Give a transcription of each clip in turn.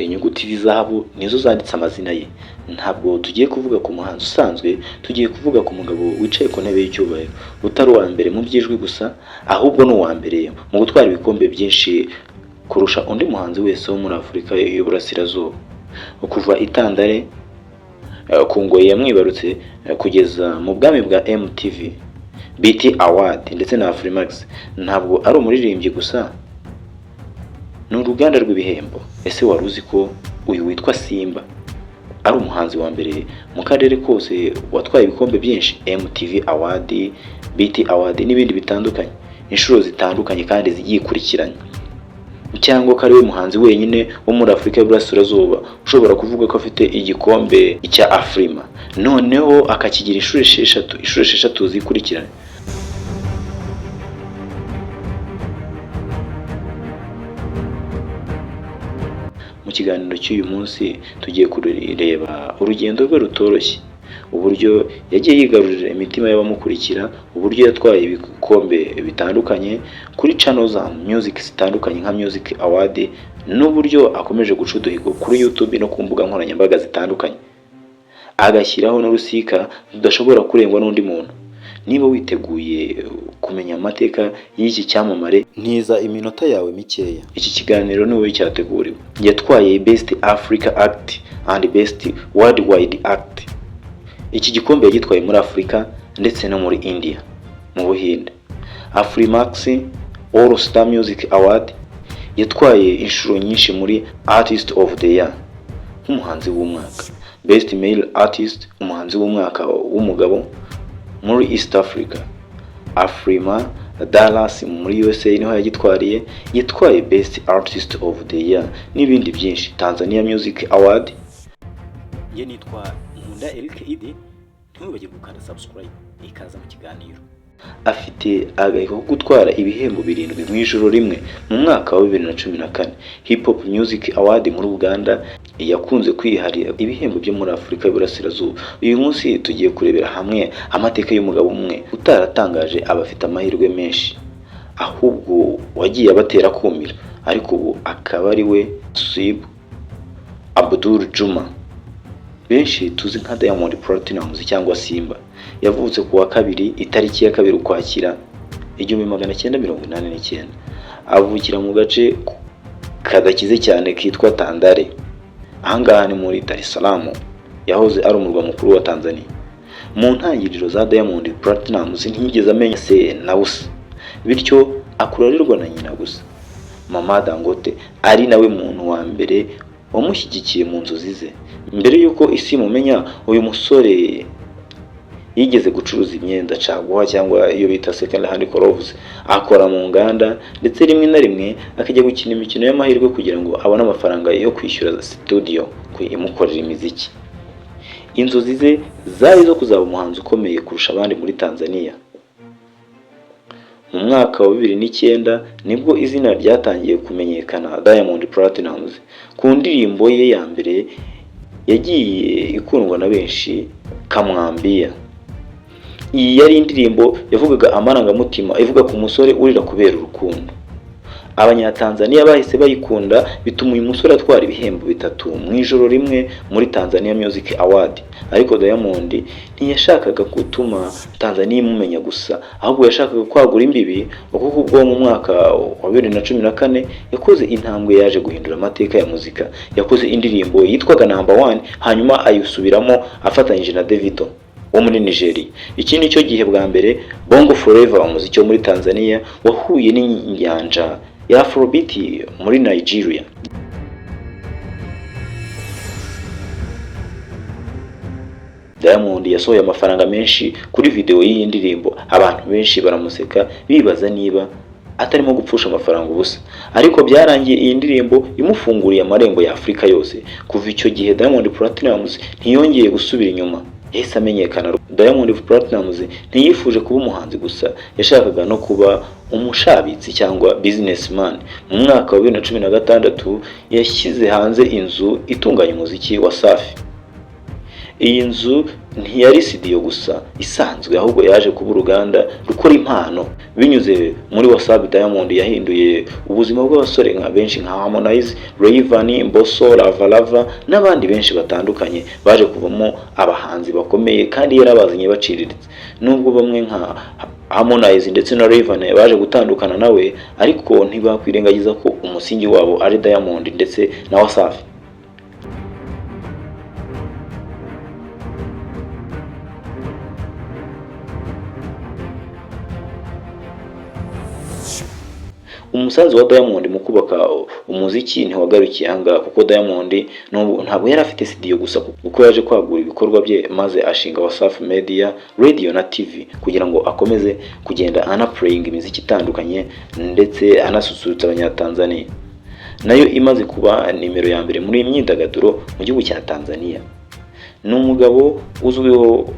inyuguti z'izahabu nizo zanditse amazina ye. Ntabwo tugiye kuvuga ku muhanzi usanzwe, tugiye kuvuga ku mugabo wicaye ku ntebe y'icyubahiro, utari uwa mbere mu by'ijwi gusa, ahubwo ni uwa mbere mu gutwara ibikombe byinshi kurusha undi muhanzi wese wo muri Afurika y'Uburasirazuba. Kuva itandare ku ngoyi yamwibarutse kugeza mu bwami bwa MTV, BET Award ndetse na Afrimax, ntabwo ari umuririmbyi gusa, ni uruganda rw'ibihembo. Ese wari uzi ko uyu witwa Simba ari umuhanzi wa mbere mu karere kose watwaye ibikombe byinshi, MTV Award, BET Award n'ibindi bitandukanye, inshuro zitandukanye kandi zigikurikiranye? Cyangwa ko ari we muhanzi wenyine wo muri Afurika y'Uburasirazuba ushobora kuvuga ko afite igikombe cya Afrima, noneho akakigira inshuro esheshatu zikurikiranye? Mu kiganiro cy'uyu munsi tugiye kureba urugendo rwe rutoroshye, uburyo yagiye yigarurira imitima y'abamukurikira, uburyo yatwaye ibikombe bitandukanye kuri channel za music zitandukanye nka Music Award, n'uburyo akomeje guca uduhigo kuri YouTube no ku mbuga nkoranyambaga zitandukanye, agashyiraho n'urusika rudashobora kurengwa n'undi muntu. Niba witeguye kumenya amateka y'iki cyamamare, ntiza iminota yawe mikeya. Iki kiganiro ni wowe cyateguriwe. Yatwaye Best Africa Act and Best Worldwide Act. Iki gikombe yagitwaye muri Afurika ndetse no muri India, mu Buhinde. Afrimax All Star Music Award yatwaye inshuro nyinshi muri Artist of the Year nk'umuhanzi w'umwaka, Best Male Artist umuhanzi w'umwaka w'umugabo muri East Africa. Afrima Dallas muri USA niho yagitwariye, yatwaye Best Artist of the Year n'ibindi byinshi. Tanzania Music Award. Ye nitwa Nkunda Eric Idi, ntiwibagirwe gukanda subscribe ikaza mu kiganiro. Afite agahigo ko gutwara ibihembo 7 mu ijoro rimwe mu mwaka wa 2014. Hip Hop Music Award muri Uganda yakunze kwiharira ibihembo byo muri Afurika y'Uburasirazuba. Uyu munsi tugiye kurebera hamwe amateka y'umugabo umwe utaratangaje abafite amahirwe menshi, ahubwo wagiye abatera kumira, ariko ubu akaba ari we Nasibu Abdul Juma, benshi tuzi nka Diamond Platnumz cyangwa Simba. Yavutse ku wa kabiri itariki ya 2 Ukwakira 1989. Avukira mu gace kadakize cyane kitwa Tandale, ahangaha ni muri Dar es Salaam, yahoze ari umurwa mukuru wa Tanzania. Mu ntangiriro za Diamond Platnumz ntiyigeze amenya se na busa, bityo akurarirwa na nyina gusa. Mama Dangote ari nawe muntu wa mbere wamushyigikiye mu nzozi ze. Mbere yuko isi mumenya, uyu musore yigeze gucuruza imyenda caguwa cyangwa iyo bita second hand clothes, akora mu nganda ndetse rimwe na rimwe akajya gukina imikino y'amahirwe kugira ngo abone amafaranga yo kwishyura studio imukorera imiziki. Inzozi ze zari zo kuzaba umuhanzi ukomeye kurusha abandi muri Tanzania. Mu mwaka wa 2009 nibwo izina ryatangiye kumenyekana Diamond Platnumz ku ndirimbo ye ya mbere yagiye ikundwa na benshi, Kamwambia. Iyi yari indirimbo yavugaga amarangamutima, ivuga ku musore urira kubera urukundo. Abanyatanzania bahise bayikunda, bituma uyu musore atwara ibihembo 3 mu ijoro rimwe muri Tanzania Music Award. Ariko Diamond ntiyashakaga gutuma Tanzania imumenya gusa, ahubwo yashakaga kwagura imbibi, kuko ubwo mu mwaka wa 2014 yakoze intambwe yaje guhindura amateka ya muzika. Yakoze indirimbo yitwaga Number 1, hanyuma ayisubiramo afatanyije na Davido wo muri Nigeria. Iki ni cyo gihe bwa mbere Bongo Flava umuziki wo muri Tanzania wahuye n'inyanja ya Afrobeat muri Nigeria. Diamond yasohoye amafaranga menshi kuri video y'iyi ndirimbo. Abantu benshi baramuseka bibaza niba atarimo gupfusha amafaranga ubusa, ariko byarangiye iyi ndirimbo imufunguriye amarembo ya Afurika yose. Kuva icyo gihe Diamond Platnumz ntiyongeye gusubira inyuma, yahise amenyekana. Diamond Platnumz ntiyifuje kuba umuhanzi gusa, yashakaga no kuba umushabitsi cyangwa businessman. Mu mwaka wa 2016 yashyize hanze inzu itunganya umuziki wa Safi. Iyi nzu ntiyari studio gusa isanzwe, ahubwo yaje kuba uruganda rukora impano. Binyuze muri WhatsApp, Diamond yahinduye ubuzima bw'abasore nka benshi nka Harmonize, Rayvanny, Mbosso, Lava n'abandi benshi batandukanye baje kuvamo abahanzi bakomeye kandi yarabazanye baciriritse. Nubwo bamwe nka Harmonize ndetse na Rayvanny baje gutandukana nawe, ariko ntibakwirengagiza ko umusingi wabo ari Diamond ndetse na Wasafi. Umusanzu wa Diamond mu kubaka umuziki ntiwagarukiye ahangaha, kuko Diamond ntabwo yari afite studio gusa, kuko yaje kwagura ibikorwa bye maze ashinga Wasafi Media, Radio na TV kugira ngo akomeze kugenda anaplaying imiziki itandukanye ndetse anasusurutsa abanyatanzania. Nayo imaze kuba nimero ya mbere muri imyidagaduro mu gihugu cya Tanzania. Ni umugabo uzwiho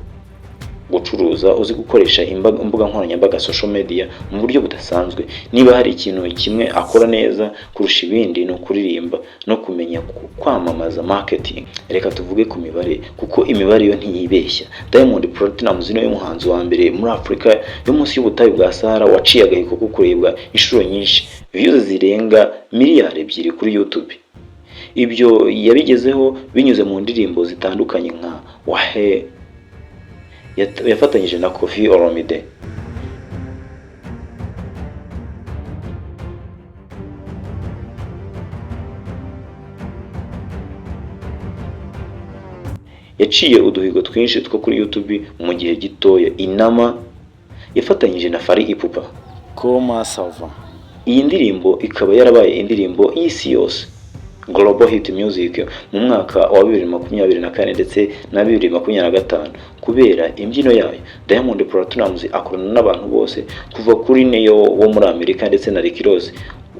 gucuruza, uzi gukoresha imbuga nkoranyambaga, social media mu buryo budasanzwe. Niba hari ikintu kimwe akora neza kurusha ibindi, no kuririmba no kumenya kwamamaza, marketing. Reka tuvuge ku mibare, kuko imibare yo ntiyibeshya. Diamond Platnumz niwe muhanzi wa mbere muri Afrika yo munsi y'ubutayu bwa Sahara waciye agahiko ko kurebwa inshuro nyinshi, views zirenga miliyari 2 kuri YouTube. Ibyo yabigezeho binyuze mu ndirimbo zitandukanye nka Wahe yafatanyije na Koffi Olomide. Yaciye uduhigo twinshi two kuri YouTube mu gihe gitoya. Inama yafatanyije na Fally Ipupa, Koma Sava. Iyi ndirimbo ikaba yarabaye indirimbo y'isi yose, Global Hit Music, mu mwaka wa 2024 ndetse na 2025 kubera imbyino yayo. Diamond Platnumz akorana n'abantu bose kuva kuri Neo wo muri Amerika ndetse na Rick Ross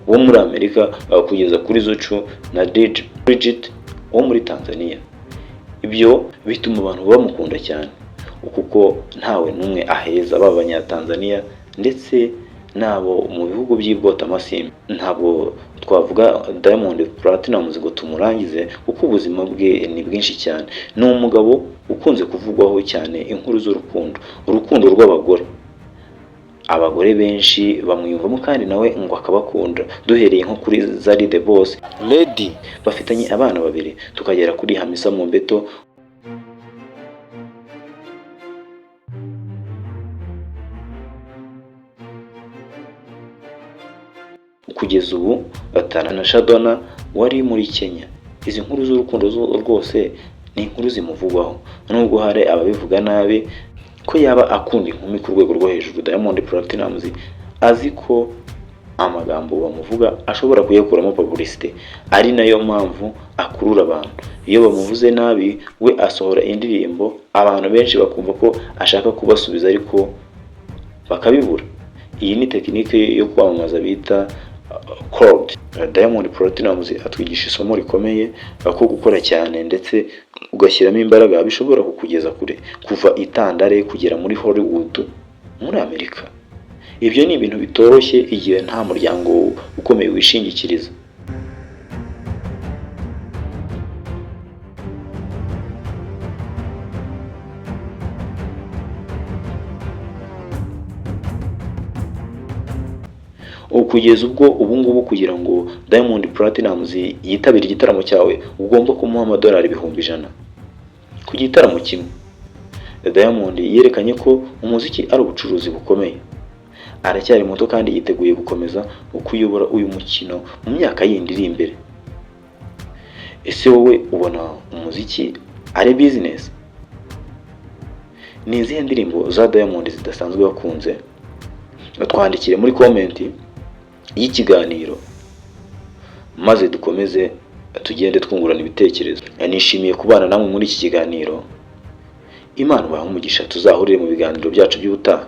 wo muri Amerika kugeza kuri Zuchu na DJ Bridget wo muri Tanzania. Ibyo bituma abantu bamukunda cyane, kuko ntawe numwe aheza b'abanyatanzania ndetse nabo mu bihugu by'ibwota amasimbi. Ntabwo twavuga Diamond Platnumz ngo tumurangize, kuko ubuzima bwe ni bwinshi cyane. Ni umugabo ukunze kuvugwaho cyane inkuru z'urukundo, urukundo rw'abagore. Abagore benshi bamwiyumvamo kandi nawe ngo akabakunda. Duhereye nko kuri Zari the Boss Lady, bafitanye abana 2, tukagera kuri Hamisa Mobetto. Kugeza ubu batana na Shadona wari muri Kenya. Izi nkuru z'urukundo rwose ni inkuru zimuvugwaho, nubwo hari ababivuga nabi ko yaba akunda inkumi ku rwego rwo hejuru. Diamond Platnumz azi ko amagambo bamuvuga ashobora kuyakuramo publicity, ari nayo mpamvu akurura abantu. Iyo bamuvuze nabi, we asohora indirimbo abantu benshi bakumva ko ashaka kubasubiza, ariko bakabibura. Iyi ni tekinike yo kwamamaza bita code. Diamond Platnumz atwigisha isomo rikomeye ko gukora cyane ndetse ugashyiramo imbaraga bishobora kukugeza kure, kuva itandare kugera muri Hollywood muri Amerika. Ibyo ni ibintu bitoroshye igihe nta muryango ukomeye wishingikiriza. Kugeza ubwo ubungubu kugira ngo Diamond Platnumz yitabire igitaramo cyawe, ugomba kumuha amadolari 100,000 ku gitaramo kimwe. Diamond yerekanye ko umuziki ari ubucuruzi bukomeye. Aracyari muto kandi yiteguye gukomeza kuyobora uyu mukino mu myaka yindi iri imbere. Ese wowe ubona umuziki ari business? Ni izihe ndirimbo za Diamond zidasanzwe wakunze? Twandikire muri comment y'ikiganiro maze dukomeze tugende twungurana ibitekerezo. Nishimiye kubana namwe muri iki kiganiro. Imana ibahe umugisha, tuzahurire mu biganiro byacu by'ubutaha.